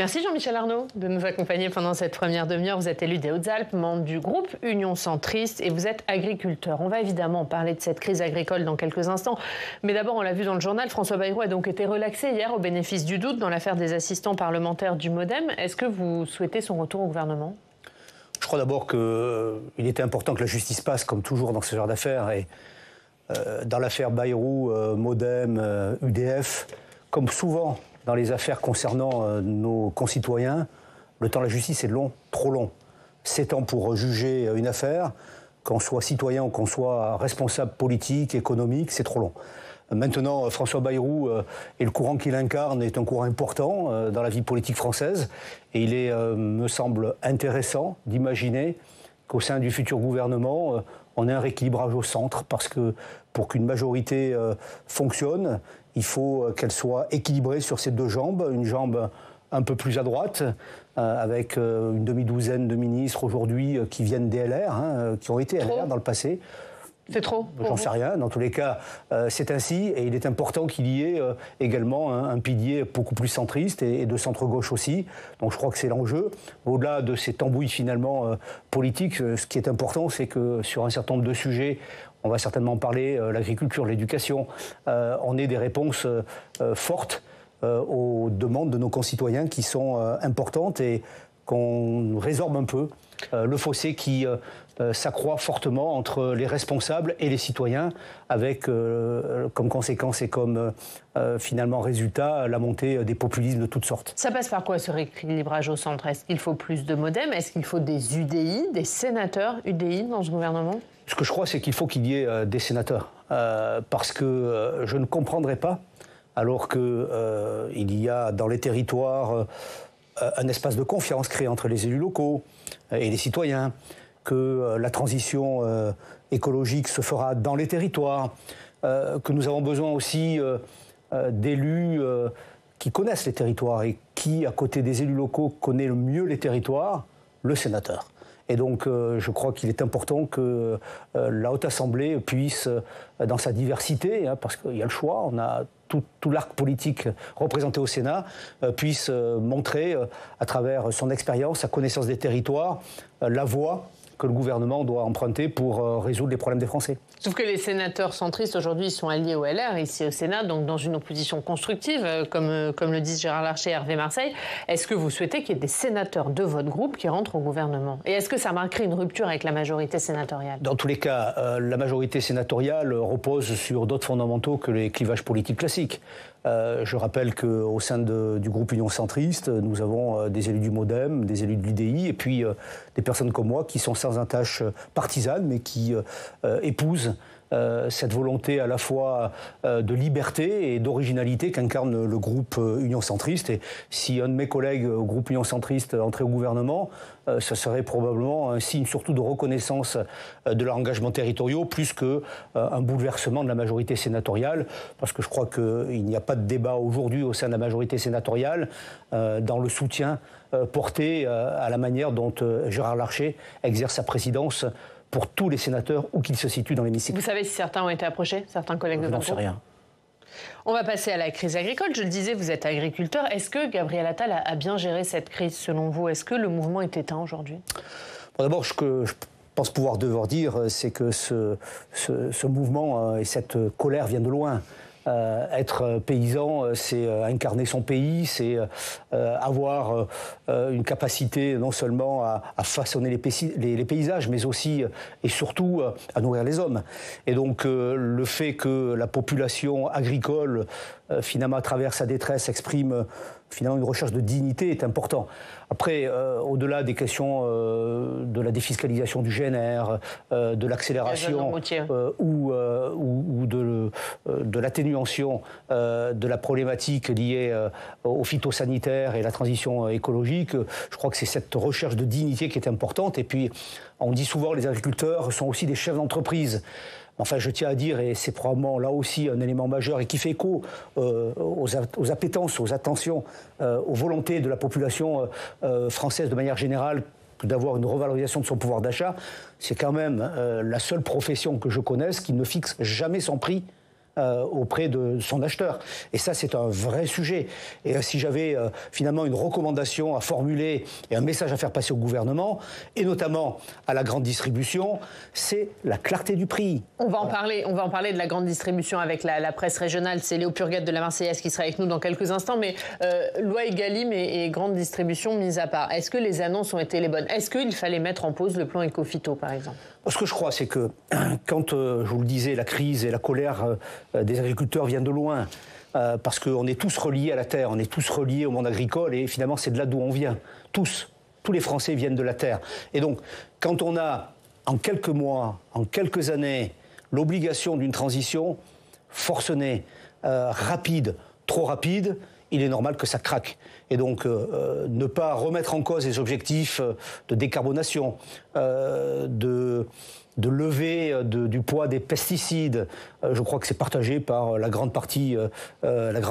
Merci Jean-Michel Arnaud de nous accompagner pendant cette première demi-heure. Vous êtes élu des Hautes-Alpes, membre du groupe Union Centriste et vous êtes agriculteur. On va évidemment parler de cette crise agricole dans quelques instants. Mais d'abord, on l'a vu dans le journal, François Bayrou a donc été relaxé hier au bénéfice du doute dans l'affaire des assistants parlementaires du MoDem. Est-ce que vous souhaitez son retour au gouvernement ? Je crois d'abord qu'il était important que la justice passe, comme toujours dans ce genre d'affaires. Et dans l'affaire Bayrou, MoDem, UDF, comme souvent dans les affaires concernant nos concitoyens, le temps de la justice est long, trop long. 7 ans pour juger une affaire, qu'on soit citoyen ou qu'on soit responsable politique, économique, c'est trop long. Maintenant, François Bayrou et le courant qu'il incarne est un courant important dans la vie politique française. Et il est, me semble, intéressant d'imaginer qu'au sein du futur gouvernement, on ait un rééquilibrage au centre, parce que pour qu'une majorité fonctionne, il faut qu'elle soit équilibrée sur ses deux jambes, une jambe un peu plus à droite, avec une demi-douzaine de ministres aujourd'hui qui viennent des LR, qui ont été LR dans le passé. C'est trop? J'en sais rien. Dans tous les cas, c'est ainsi. Et il est important qu'il y ait également un pilier beaucoup plus centriste et de centre-gauche aussi. Donc je crois que c'est l'enjeu. Au-delà de ces tambouilles finalement politiques, ce qui est important, c'est que sur un certain nombre de sujets, on va certainement parler l'agriculture, l'éducation, on ait des réponses fortes aux demandes de nos concitoyens qui sont importantes et qu'on résorbe un peu le fossé qui s'accroît fortement entre les responsables et les citoyens, avec comme conséquence et comme finalement résultat la montée des populismes de toutes sortes. Ça passe par quoi ce rééquilibrage au centre? Est-ce qu'il faut plus de MoDem? Est-ce qu'il faut des UDI, des sénateurs UDI dans ce gouvernement? Ce que je crois, c'est qu'il faut qu'il y ait des sénateurs, parce que je ne comprendrai pas, alors qu'il y a dans les territoires un espace de confiance créé entre les élus locaux et les citoyens, que la transition écologique se fera dans les territoires, que nous avons besoin aussi d'élus qui connaissent les territoires et qui, à côté des élus locaux, connaît le mieux les territoires, le sénateur. Et donc, je crois qu'il est important que la Haute Assemblée puisse, dans sa diversité, parce qu'il y a le choix, on a tout l'arc politique représenté au Sénat, puisse montrer, à travers son expérience, sa connaissance des territoires, la voie que le gouvernement doit emprunter pour résoudre les problèmes des Français. Sauf que les sénateurs centristes aujourd'hui sont alliés au LR ici au Sénat, donc dans une opposition constructive, comme le disent Gérard Larcher et Hervé Marseille. Est-ce que vous souhaitez qu'il y ait des sénateurs de votre groupe qui rentrent au gouvernement? Et est-ce que ça marquerait une rupture avec la majorité sénatoriale? Dans tous les cas, la majorité sénatoriale repose sur d'autres fondamentaux que les clivages politiques classiques. Je rappelle qu'au sein du groupe Union Centriste, nous avons des élus du MoDem, des élus de l'UDI, et puis des personnes comme moi qui sont sans attache partisane, mais qui épousent cette volonté à la fois de liberté et d'originalité qu'incarne le groupe Union Centriste. Et si un de mes collègues au groupe Union Centriste entrait au gouvernement, ce serait probablement un signe surtout de reconnaissance de leurs engagements territoriaux, plus qu'un bouleversement de la majorité sénatoriale, parce que je crois qu'il n'y a pas de débat aujourd'hui au sein de la majorité sénatoriale dans le soutien porté à la manière dont Gérard Larcher exerce sa présidence pour tous les sénateurs où qu'ils se situent dans l'hémicycle. Vous savez si certains ont été approchés, certains collègues de votre groupe? Je n'en sais rien. On va passer à la crise agricole. Je le disais, vous êtes agriculteur. Est-ce que Gabriel Attal a bien géré cette crise selon vous? Est-ce que le mouvement est éteint aujourd'hui? Bon, d'abord, ce que je pense pouvoir devoir dire, c'est que ce mouvement et cette colère viennent de loin. Être paysan, c'est incarner son pays, c'est avoir une capacité non seulement à façonner les paysages, mais aussi et surtout à nourrir les hommes. Et donc le fait que la population agricole, finalement à travers sa détresse, exprime finalement une recherche de dignité est important. Après, au-delà des questions de la défiscalisation du GNR, de l'accélération ou de l'atténuation de la problématique liée aux phytosanitaires et la transition écologique, je crois que c'est cette recherche de dignité qui est importante. Et puis, on dit souvent les agriculteurs sont aussi des chefs d'entreprise. Enfin, je tiens à dire, et c'est probablement là aussi un élément majeur et qui fait écho aux appétences, aux attentions, aux volontés de la population française de manière générale, d'avoir une revalorisation de son pouvoir d'achat, c'est quand même la seule profession que je connaisse qui ne fixe jamais son prix auprès de son acheteur. Et ça, c'est un vrai sujet. Et si j'avais finalement une recommandation à formuler et un message à faire passer au gouvernement, et notamment à la grande distribution, c'est la clarté du prix. On va en parler de la grande distribution avec la presse régionale. C'est Léo Purguette de la Marseillaise qui sera avec nous dans quelques instants. Mais loi Egalim et grande distribution mise à part, est-ce que les annonces ont été les bonnes? Est-ce qu'il fallait mettre en pause le plan Éco-Phyto, par exemple? Ce que je crois, c'est que quand, je vous le disais, la crise et la colère des agriculteurs viennent de loin, parce qu'on est tous reliés à la terre, on est tous reliés au monde agricole, et finalement, c'est de là d'où on vient. Tous les Français viennent de la terre. Et donc, quand on a, en quelques mois, en quelques années, l'obligation d'une transition forcenée, rapide, trop rapide, il est normal que ça craque. Et donc, ne pas remettre en cause les objectifs de décarbonation, de levée du poids des pesticides, je crois que c'est partagé par la grande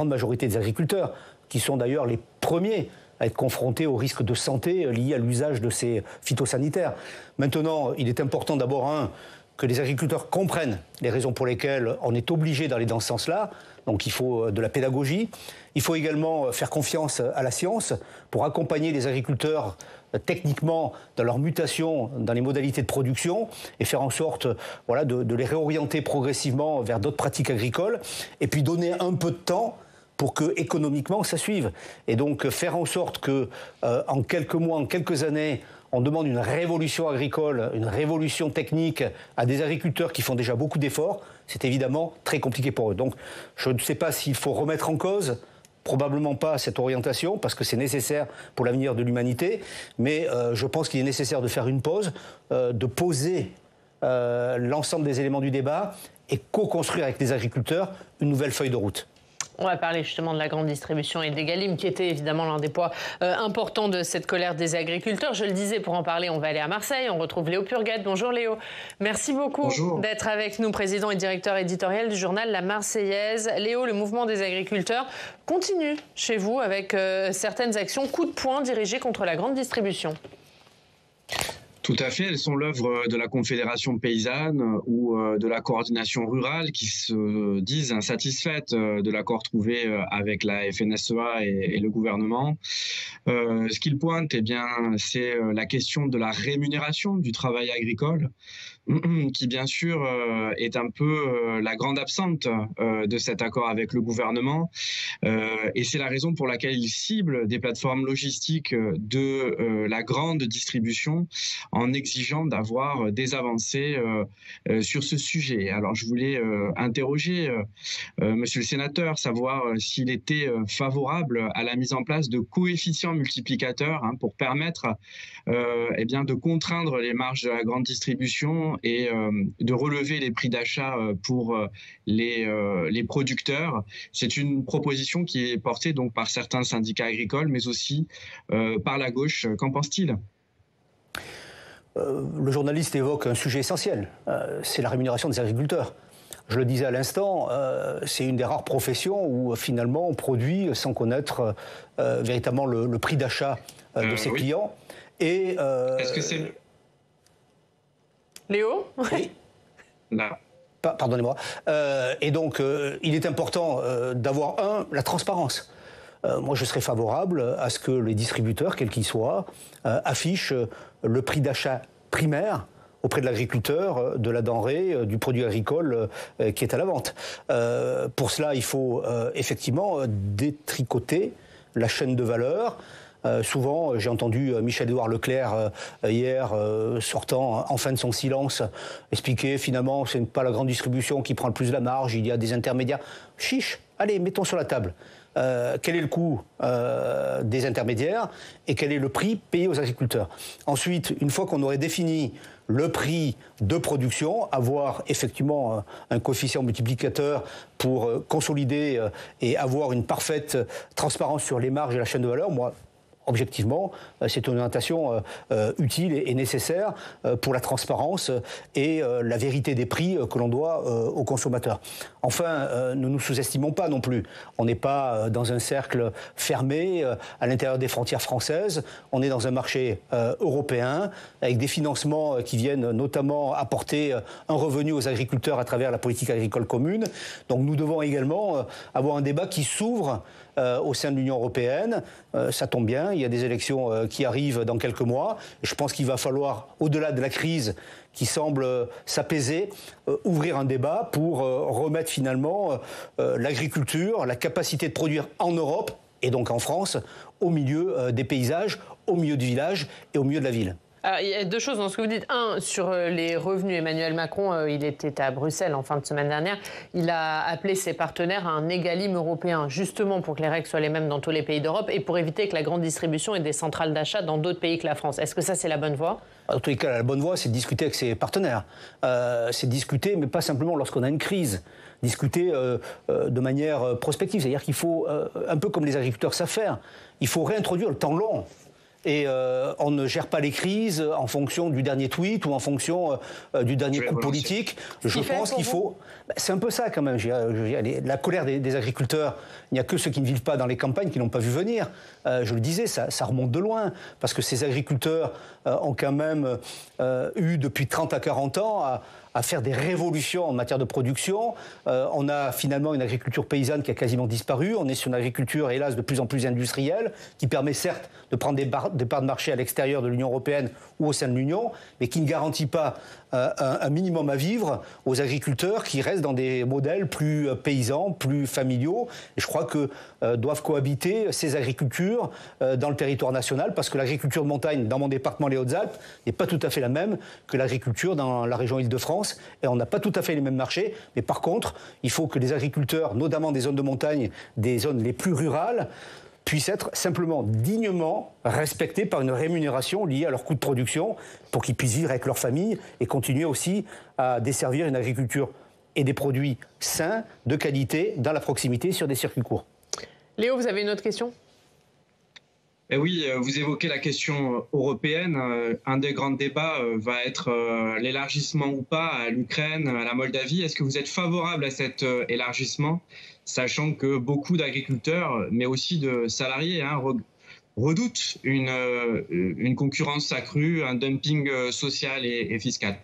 majorité des agriculteurs, qui sont d'ailleurs les premiers à être confrontés aux risques de santé liés à l'usage de ces phytosanitaires. Maintenant, il est important d'abord, que les agriculteurs comprennent les raisons pour lesquelles on est obligé d'aller dans ce sens-là. Donc il faut de la pédagogie. Il faut également faire confiance à la science pour accompagner les agriculteurs techniquement dans leur mutation, dans les modalités de production et faire en sorte de les réorienter progressivement vers d'autres pratiques agricoles et puis donner un peu de temps pour que économiquement ça suive. Et donc faire en sorte que en quelques mois, en quelques années, on demande une révolution agricole, une révolution technique à des agriculteurs qui font déjà beaucoup d'efforts, c'est évidemment très compliqué pour eux. Donc je ne sais pas s'il faut remettre en cause, probablement pas cette orientation, parce que c'est nécessaire pour l'avenir de l'humanité, mais je pense qu'il est nécessaire de faire une pause, de poser l'ensemble des éléments du débat et co-construire avec les agriculteurs une nouvelle feuille de route. On va parler justement de la grande distribution et d'Egalim, qui était évidemment l'un des poids importants de cette colère des agriculteurs. Je le disais, pour en parler, on va aller à Marseille. On retrouve Léo Purguette. Bonjour Léo. Merci beaucoup d'être avec nous, président et directeur éditorial du journal La Marseillaise. Léo, le mouvement des agriculteurs continue chez vous avec certaines actions coup de poing dirigées contre la grande distribution. Tout à fait, elles sont l'œuvre de la Confédération paysanne ou de la coordination rurale qui se disent insatisfaites de l'accord trouvé avec la FNSEA et le gouvernement. Ce qu'ils pointent, c'est la question de la rémunération du travail agricole, qui bien sûr est un peu la grande absente de cet accord avec le gouvernement. Et c'est la raison pour laquelle ils ciblent des plateformes logistiques de la grande distribution en exigeant d'avoir des avancées sur ce sujet. Alors je voulais interroger monsieur le sénateur, savoir s'il était favorable à la mise en place de coefficients multiplicateurs pour permettre de contraindre les marges de la grande distribution et de relever les prix d'achat pour les producteurs. C'est une proposition qui est portée donc par certains syndicats agricoles, mais aussi par la gauche. Qu'en pense-t-il ? Le journaliste évoque un sujet essentiel, c'est la rémunération des agriculteurs. Je le disais à l'instant, c'est une des rares professions où finalement on produit sans connaître véritablement le prix d'achat de ses clients. Et, est-ce que c'est... Léo ? Oui. Là. Pardonnez-moi. Et donc, il est important d'avoir, la transparence. Moi, je serais favorable à ce que les distributeurs, quels qu'ils soient, affichent le prix d'achat primaire auprès de l'agriculteur, de la denrée, du produit agricole qui est à la vente. Pour cela, il faut effectivement détricoter la chaîne de valeur. Souvent, j'ai entendu Michel-Édouard Leclerc hier, sortant en fin de son silence, expliquer finalement ce n'est pas la grande distribution qui prend le plus la marge, il y a des intermédiaires. Chiche, allez, mettons sur la table. Quel est le coût des intermédiaires et quel est le prix payé aux agriculteurs. Ensuite, une fois qu'on aurait défini le prix de production, avoir effectivement un coefficient multiplicateur pour consolider et avoir une parfaite transparence sur les marges et la chaîne de valeur, moi, objectivement, c'est une orientation utile et nécessaire pour la transparence et la vérité des prix que l'on doit aux consommateurs. Enfin, ne nous sous-estimons pas non plus. On n'est pas dans un cercle fermé à l'intérieur des frontières françaises. On est dans un marché européen avec des financements qui viennent notamment apporter un revenu aux agriculteurs à travers la politique agricole commune. Donc nous devons également avoir un débat qui s'ouvre au sein de l'Union européenne. Ça tombe bien, il y a des élections qui arrivent dans quelques mois. Je pense qu'il va falloir, au-delà de la crise qui semble s'apaiser, ouvrir un débat pour remettre finalement l'agriculture, la capacité de produire en Europe, et donc en France, au milieu des paysages, au milieu du village et au milieu de la ville. Alors, il y a deux choses dans ce que vous dites. Un, sur les revenus, Emmanuel Macron, il était à Bruxelles en fin de semaine dernière. Il a appelé ses partenaires à un égalime européen, justement pour que les règles soient les mêmes dans tous les pays d'Europe et pour éviter que la grande distribution ait des centrales d'achat dans d'autres pays que la France. Est-ce que ça, c'est la bonne voie ? En tous les cas, la bonne voie, c'est de discuter avec ses partenaires. C'est de discuter, mais pas simplement lorsqu'on a une crise. Discuter de manière prospective. C'est-à-dire qu'il faut, un peu comme les agriculteurs savent faire, il faut réintroduire le temps long. Et on ne gère pas les crises en fonction du dernier tweet ou en fonction du dernier coup politique. Je pense qu'il faut... C'est un peu ça quand même. La colère des agriculteurs, il n'y a que ceux qui ne vivent pas dans les campagnes qui n'ont pas vu venir. Je le disais, ça remonte de loin. Parce que ces agriculteurs ont quand même eu depuis 30 à 40 ans à faire des révolutions en matière de production. On a finalement une agriculture paysanne qui a quasiment disparu. On est sur une agriculture, hélas, de plus en plus industrielle, qui permet certes de prendre des parts de marché à l'extérieur de l'Union européenne ou au sein de l'Union, mais qui ne garantit pas un minimum à vivre aux agriculteurs qui restent dans des modèles plus paysans, plus familiaux. Et je crois que doivent cohabiter ces agricultures dans le territoire national, parce que l'agriculture de montagne dans mon département, les Hautes-Alpes, n'est pas tout à fait la même que l'agriculture dans la région Île-de-France. Et on n'a pas tout à fait les mêmes marchés. Mais par contre, il faut que les agriculteurs, notamment des zones de montagne, des zones les plus rurales, puissent être simplement dignement respectés par une rémunération liée à leur coût de production pour qu'ils puissent vivre avec leur famille et continuer aussi à desservir une agriculture et des produits sains, de qualité, dans la proximité, sur des circuits courts. Léo, vous avez une autre question ? Oui, vous évoquez la question européenne. Un des grands débats va être l'élargissement ou pas à l'Ukraine, à la Moldavie. Est-ce que vous êtes favorable à cet élargissement, sachant que beaucoup d'agriculteurs, mais aussi de salariés, redoutent une concurrence accrue, un dumping social et fiscal ?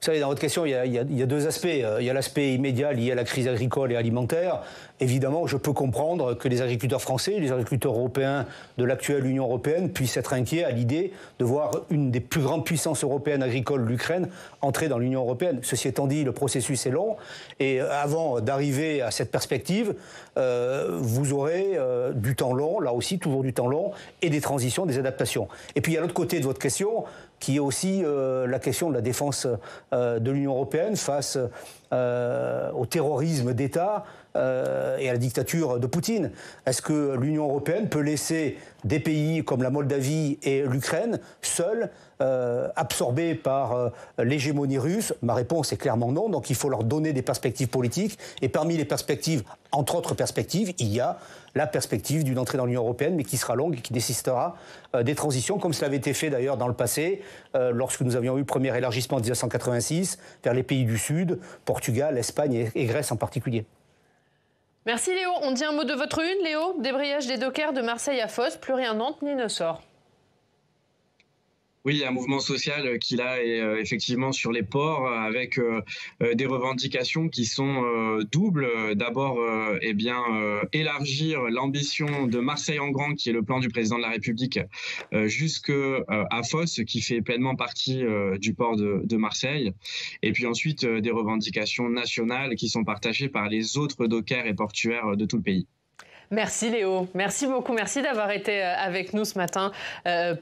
Vous savez, dans votre question, il y a deux aspects. Il y a l'aspect immédiat lié à la crise agricole et alimentaire. Évidemment, je peux comprendre que les agriculteurs français, les agriculteurs européens de l'actuelle Union européenne puissent être inquiets à l'idée de voir une des plus grandes puissances européennes agricoles, l'Ukraine, entrer dans l'Union européenne. Ceci étant dit, le processus est long. Et avant d'arriver à cette perspective, vous aurez du temps long, là aussi, toujours du temps long, et des transitions, des adaptations. Et puis, il y a l'autre côté de votre question, qui est aussi la question de la défense de l'Union européenne face au terrorisme d'État et à la dictature de Poutine. Est-ce que l'Union européenne peut laisser des pays comme la Moldavie et l'Ukraine seuls, absorbés par l'hégémonie russe? Ma réponse est clairement non. Donc il faut leur donner des perspectives politiques. Et parmi les perspectives, entre autres perspectives, il y a la perspective d'une entrée dans l'Union européenne, mais qui sera longue et qui nécessitera des transitions, comme cela avait été fait d'ailleurs dans le passé, lorsque nous avions eu le premier élargissement en 1986 vers les pays du Sud, Portugal, Espagne et Grèce en particulier. Merci Léo. On dit un mot de votre une, Léo. Débrayage des dockers de Marseille à Fos, plus rien n'entre ni ne sort. Oui, un mouvement social qui là est effectivement sur les ports avec des revendications qui sont doubles. D'abord, élargir l'ambition de Marseille en grand, qui est le plan du président de la République, jusqu'à Fos, qui fait pleinement partie du port de Marseille. Et puis ensuite, des revendications nationales qui sont partagées par les autres dockers et portuaires de tout le pays. Merci Léo, merci beaucoup, merci d'avoir été avec nous ce matin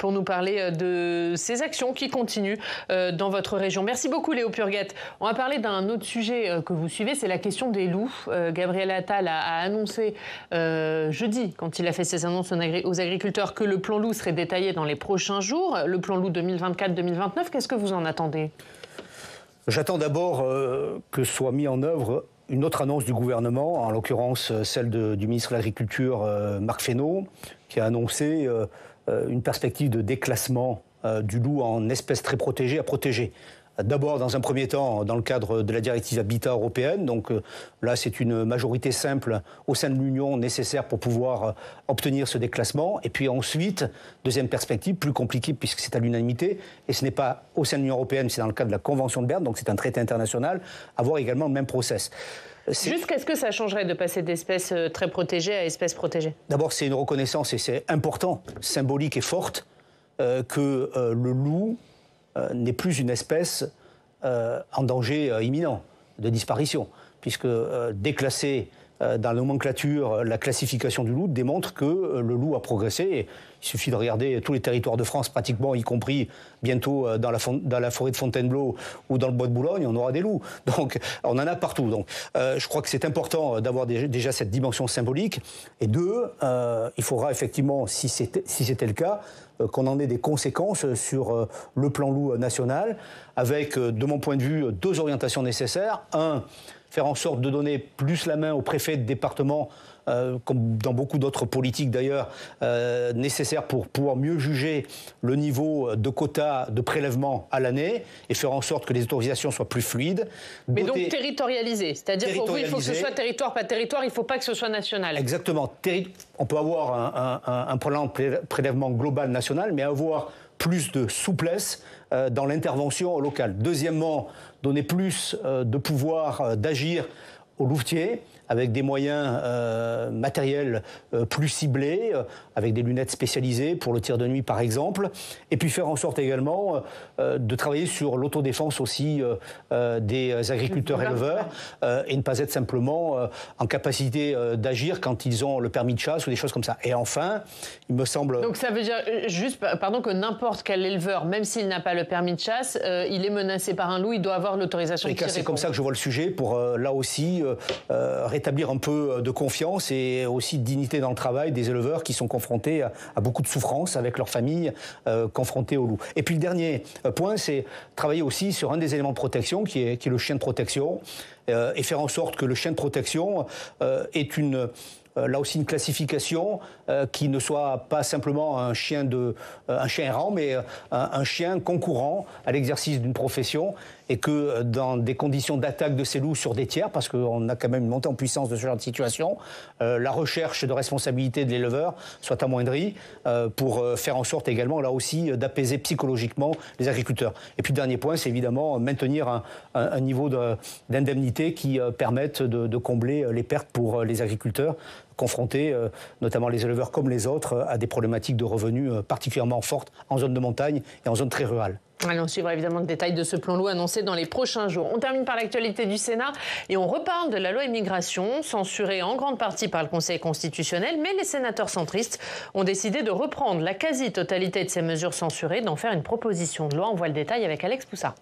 pour nous parler de ces actions qui continuent dans votre région. Merci beaucoup Léo Purguette. On va parler d'un autre sujet que vous suivez, c'est la question des loups. Gabriel Attal a annoncé jeudi, quand il a fait ses annonces aux agriculteurs, que le plan loup serait détaillé dans les prochains jours. Le plan loup 2024-2029, qu'est-ce que vous en attendez ? J'attends d'abord que soit mis en œuvre une autre annonce du gouvernement, en l'occurrence celle du ministre de l'Agriculture, Marc Fesneau, qui a annoncé une perspective de déclassement du loup en espèce très protégée à protéger. D'abord, dans un premier temps, dans le cadre de la directive Habitat européenne. Donc là, c'est une majorité simple au sein de l'Union nécessaire pour pouvoir obtenir ce déclassement. Et puis ensuite, deuxième perspective, plus compliquée puisque c'est à l'unanimité, et ce n'est pas au sein de l'Union européenne, c'est dans le cadre de la Convention de Berne, donc c'est un traité international, avoir également le même process. Juste, qu'est-ce que ça changerait de passer d'espèces très protégées à espèces protégées? D'abord, c'est une reconnaissance, et c'est important, symbolique et forte, que le loup n'est plus une espèce en danger imminent de disparition, puisque déclassé dans la nomenclature, la classification du loup démontre que le loup a progressé. Et il suffit de regarder tous les territoires de France, pratiquement, y compris bientôt dans la forêt de Fontainebleau ou dans le bois de Boulogne, on aura des loups. Donc on en a partout. Donc je crois que c'est important d'avoir déjà cette dimension symbolique. Et deux, il faudra effectivement, si c'était le cas, qu'on en ait des conséquences sur le plan loup national, avec, de mon point de vue, deux orientations nécessaires. Un, faire en sorte de donner plus la main aux préfets de département, comme dans beaucoup d'autres politiques d'ailleurs, nécessaires pour pouvoir mieux juger le niveau de quotas de prélèvement à l'année et faire en sorte que les autorisations soient plus fluides. Mais donc territorialisé, c'est-à-dire pour vous, il faut que ce soit territoire par territoire, il ne faut pas que ce soit national. Exactement. On peut avoir un prélèvement global national, mais avoir plus de souplesse dans l'intervention locale. Deuxièmement, donner plus de pouvoir d'agir aux louvetiers, avec des moyens matériels plus ciblés, avec des lunettes spécialisées pour le tir de nuit par exemple, et puis faire en sorte également de travailler sur l'autodéfense aussi des agriculteurs éleveurs et ne pas être simplement en capacité d'agir quand ils ont le permis de chasse ou des choses comme ça. Et enfin, il me semble... Donc ça veut dire juste, pardon, que n'importe quel éleveur, même s'il n'a pas le permis de chasse, il est menacé par un loup, il doit avoir l'autorisation de tirer. C'est comme ça que je vois le sujet, pour là aussi rétablir un peu de confiance et aussi de dignité dans le travail des éleveurs qui sont confrontés à beaucoup de souffrances avec leurs familles confrontées au loup. Et puis le dernier point, c'est travailler aussi sur un des éléments de protection qui est le chien de protection et faire en sorte que le chien de protection est là aussi une classification qui ne soit pas simplement un chien errant, mais un chien concourant à l'exercice d'une profession, et que dans des conditions d'attaque de ces loups sur des tiers, parce qu'on a quand même une montée en puissance de ce genre de situation, la recherche de responsabilité de l'éleveur soit amoindrie pour faire en sorte également, là aussi, d'apaiser psychologiquement les agriculteurs. Et puis, dernier point, c'est évidemment maintenir un niveau d'indemnité qui permette de combler les pertes pour les agriculteurs confrontés, notamment les éleveurs comme les autres, à des problématiques de revenus particulièrement fortes en zone de montagne et en zone très rurale. Allez, on suivra évidemment le détail de ce plan loup annoncé dans les prochains jours. On termine par l'actualité du Sénat et on reparle de la loi immigration, censurée en grande partie par le Conseil constitutionnel, mais les sénateurs centristes ont décidé de reprendre la quasi-totalité de ces mesures censurées, d'en faire une proposition de loi. On voit le détail avec Alex Poussard.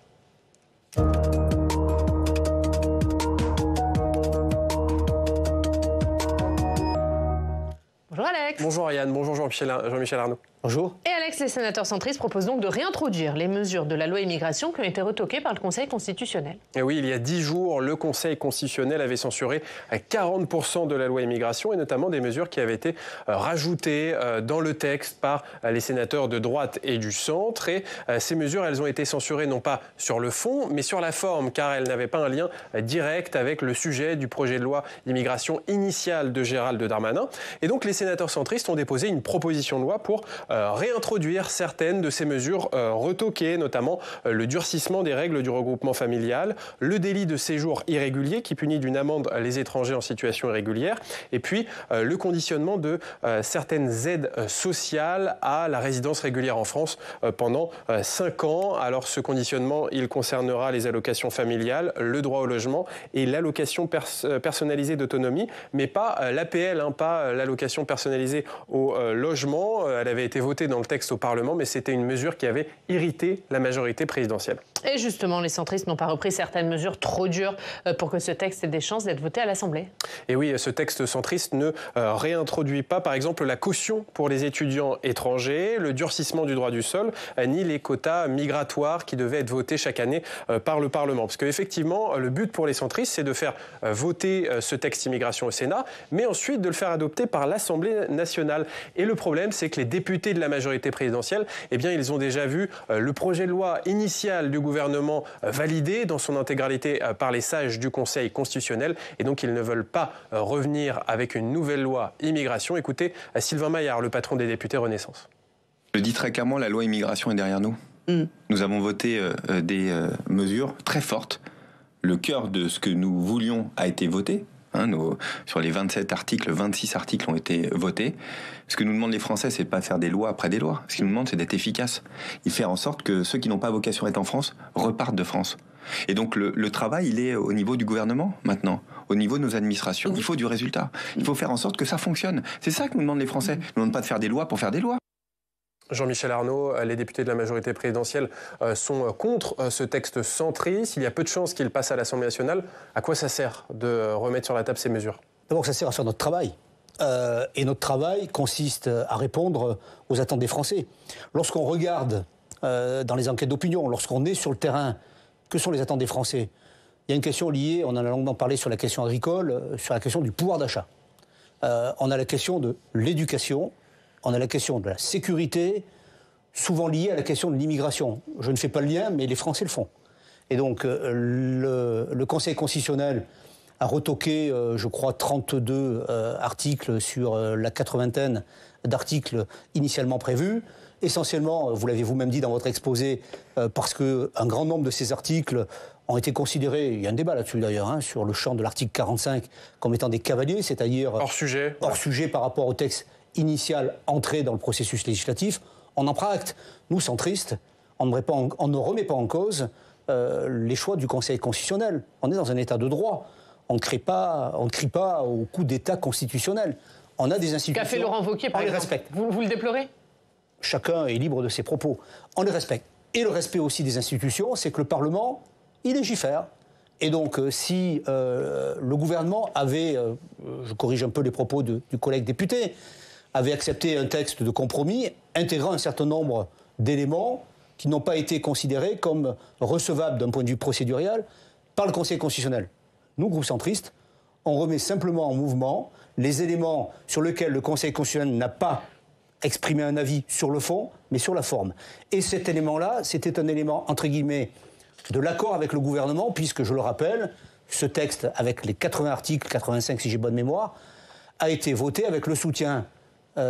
Bonjour Alex. Bonjour Ariane, bonjour Jean-Michel Arnaud. Bonjour. Et Alex, les sénateurs centristes proposent donc de réintroduire les mesures de la loi immigration qui ont été retoquées par le Conseil constitutionnel. Et oui, il y a 10 jours, le Conseil constitutionnel avait censuré 40% de la loi immigration et notamment des mesures qui avaient été rajoutées dans le texte par les sénateurs de droite et du centre. Et ces mesures, elles ont été censurées non pas sur le fond, mais sur la forme, car elles n'avaient pas un lien direct avec le sujet du projet de loi immigration initial de Gérald Darmanin. Et donc les sénateurs centristes ont déposé une proposition de loi pour réintroduire certaines de ces mesures retoquées, notamment le durcissement des règles du regroupement familial, le délit de séjour irrégulier qui punit d'une amende les étrangers en situation irrégulière, et puis le conditionnement de certaines aides sociales à la résidence régulière en France pendant 5 ans. Alors ce conditionnement, il concernera les allocations familiales, le droit au logement et l'allocation personnalisée d'autonomie, mais pas l'APL, pas l'allocation personnalisée au logement. Elle avait été votée dans le texte au Parlement, mais c'était une mesure qui avait irrité la majorité présidentielle. Et justement, les centristes n'ont pas repris certaines mesures trop dures pour que ce texte ait des chances d'être voté à l'Assemblée. Et oui, ce texte centriste ne réintroduit pas, par exemple, la caution pour les étudiants étrangers, le durcissement du droit du sol, ni les quotas migratoires qui devaient être votés chaque année par le Parlement. Parce qu'effectivement, le but pour les centristes, c'est de faire voter ce texte immigration au Sénat, mais ensuite de le faire adopter par l'Assemblée nationale. Et le problème, c'est que les députés de la majorité présidentielle, eh bien, ils ont déjà vu le projet de loi initial du gouvernement validé dans son intégralité par les sages du Conseil constitutionnel. Et donc, ils ne veulent pas revenir avec une nouvelle loi immigration. Écoutez Sylvain Maillard, le patron des députés Renaissance. Je dis très clairement, la loi immigration est derrière nous. Nous avons voté des mesures très fortes. Le cœur de ce que nous voulions a été voté. Sur les 27 articles, 26 articles ont été votés. Ce que nous demandent les Français, c'est de pas faire des lois après des lois. Ce qu'ils nous demandent, c'est d'être efficaces. Et faire en sorte que ceux qui n'ont pas vocation à être en France repartent de France. Et donc le travail, il est au niveau du gouvernement maintenant, au niveau de nos administrations. Il faut du résultat. Il faut faire en sorte que ça fonctionne. C'est ça que nous demandent les Français. Ils ne demandent pas de faire des lois pour faire des lois. Jean-Michel Arnaud, les députés de la majorité présidentielle sont contre ce texte centriste. Il y a peu de chances qu'il passe à l'Assemblée nationale. À quoi ça sert de remettre sur la table ces mesures ? D'abord, ça sert à faire notre travail. Et notre travail consiste à répondre aux attentes des Français. Lorsqu'on regarde dans les enquêtes d'opinion, lorsqu'on est sur le terrain, que sont les attentes des Français ? Il y a une question liée, on en a longuement parlé sur la question agricole, sur la question du pouvoir d'achat. On a la question de l'éducation. On a la question de la sécurité, souvent liée à la question de l'immigration. Je ne fais pas le lien, mais les Français le font. Et donc, le Conseil constitutionnel a retoqué, je crois, 32 articles sur la 80aine d'articles initialement prévus. Essentiellement, vous l'avez vous-même dit dans votre exposé, parce qu'un grand nombre de ces articles ont été considérés, il y a un débat là-dessus d'ailleurs, sur le champ de l'article 45, comme étant des cavaliers, c'est-à-dire hors sujet par rapport au texte initial entré dans le processus législatif. On en prend acte. Nous, centristes, on ne remet pas en cause les choix du Conseil constitutionnel. On est dans un état de droit. On ne crie pas au coup d'état constitutionnel. On a des institutions. Qu'a fait Laurent Wauquiez, par exemple ? Respecte. Vous le déplorez ? Chacun est libre de ses propos. On les respecte. Et le respect aussi des institutions, c'est que le Parlement, il légifère. Et donc, si le gouvernement avait, je corrige un peu les propos du collègue député, avait accepté un texte de compromis intégrant un certain nombre d'éléments qui n'ont pas été considérés comme recevables d'un point de vue procédural par le Conseil constitutionnel. Nous, groupe centriste, on remet simplement en mouvement les éléments sur lesquels le Conseil constitutionnel n'a pas exprimé un avis sur le fond, mais sur la forme. Et cet élément-là, c'était un élément, entre guillemets, de l'accord avec le gouvernement, puisque, je le rappelle, ce texte, avec les 80 articles, 85 si j'ai bonne mémoire, a été voté avec le soutien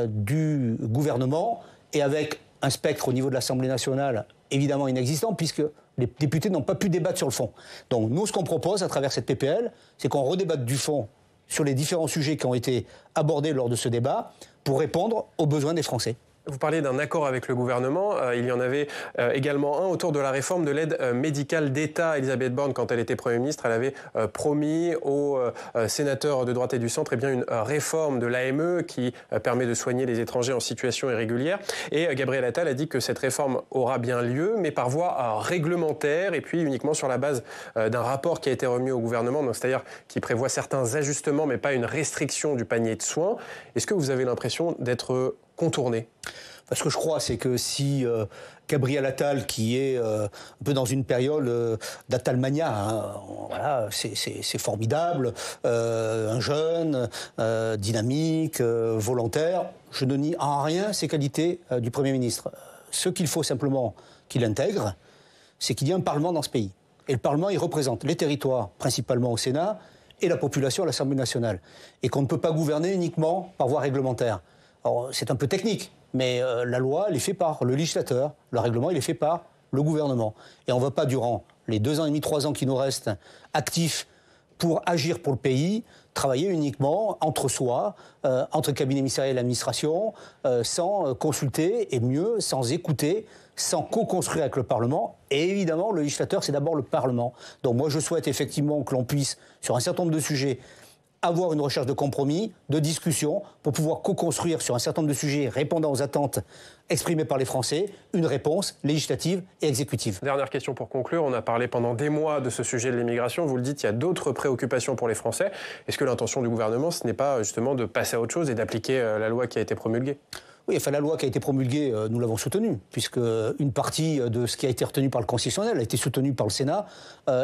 du gouvernement et avec un spectre au niveau de l'Assemblée nationale évidemment inexistant, puisque les députés n'ont pas pu débattre sur le fond. Donc nous, ce qu'on propose à travers cette PPL, c'est qu'on redébatte du fond sur les différents sujets qui ont été abordés lors de ce débat pour répondre aux besoins des Français. Vous parliez d'un accord avec le gouvernement. Il y en avait également un autour de la réforme de l'aide médicale d'État. Elisabeth Borne, quand elle était Premier ministre, elle avait promis aux sénateurs de droite et du centre une réforme de l'AME qui permet de soigner les étrangers en situation irrégulière. Et Gabriel Attal a dit que cette réforme aura bien lieu, mais par voie réglementaire et puis uniquement sur la base d'un rapport qui a été remis au gouvernement, donc c'est-à-dire qui prévoit certains ajustements, mais pas une restriction du panier de soins. Est-ce que vous avez l'impression d'être contourné? Ce que je crois, c'est que si Gabriel Attal, qui est un peu dans une période d'Attalmania, voilà, c'est formidable, un jeune, dynamique, volontaire, je ne nie en rien ces qualités du Premier ministre. Ce qu'il faut simplement qu'il intègre, c'est qu'il y a un Parlement dans ce pays. Et le Parlement, il représente les territoires, principalement au Sénat, et la population à l'Assemblée nationale. Et qu'on ne peut pas gouverner uniquement par voie réglementaire. Alors, c'est un peu technique, mais la loi, elle est faite par le législateur, le règlement, il est fait par le gouvernement. Et on ne va pas, durant les 2 ans et demi, 3 ans qui nous restent actifs pour agir pour le pays, travailler uniquement entre soi, entre cabinet ministériel et l'administration, sans consulter, et mieux, sans écouter, sans co-construire avec le Parlement. Et évidemment, le législateur, c'est d'abord le Parlement. Donc moi, je souhaite effectivement que l'on puisse, sur un certain nombre de sujets, avoir une recherche de compromis, de discussion, pour pouvoir co-construire sur un certain nombre de sujets répondant aux attentes exprimées par les Français, une réponse législative et exécutive. Dernière question pour conclure. On a parlé pendant des mois de ce sujet de l'immigration. Vous le dites, il y a d'autres préoccupations pour les Français. Est-ce que l'intention du gouvernement, ce n'est pas justement de passer à autre chose et d'appliquer la loi qui a été promulguée ? Oui, enfin, la loi qui a été promulguée, nous l'avons soutenue, puisque une partie de ce qui a été retenu par le Constitutionnel a été soutenu par le Sénat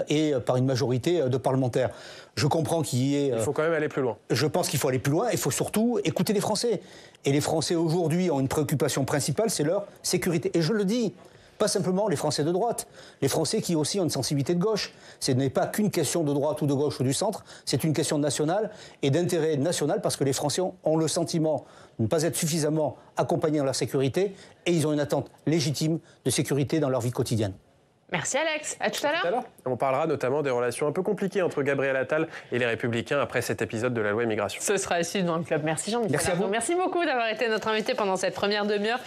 et par une majorité de parlementaires. Je comprends qu'il y ait... Il faut quand même aller plus loin. Je pense qu'il faut aller plus loin. Il faut surtout écouter les Français. Et les Français, aujourd'hui, ont une préoccupation principale, c'est leur sécurité. Et je le dis, pas simplement les Français de droite, les Français qui aussi ont une sensibilité de gauche. Ce n'est pas qu'une question de droite ou de gauche ou du centre, c'est une question nationale et d'intérêt national parce que les Français ont le sentiment de ne pas être suffisamment accompagnés dans leur sécurité et ils ont une attente légitime de sécurité dans leur vie quotidienne. Merci Alex, à tout à l'heure. On parlera notamment des relations un peu compliquées entre Gabriel Attal et les Républicains après cet épisode de la loi immigration. Ce sera à suivre dans le club. Merci Jean-Michel. Merci à vous. Merci beaucoup d'avoir été notre invité pendant cette première demi-heure.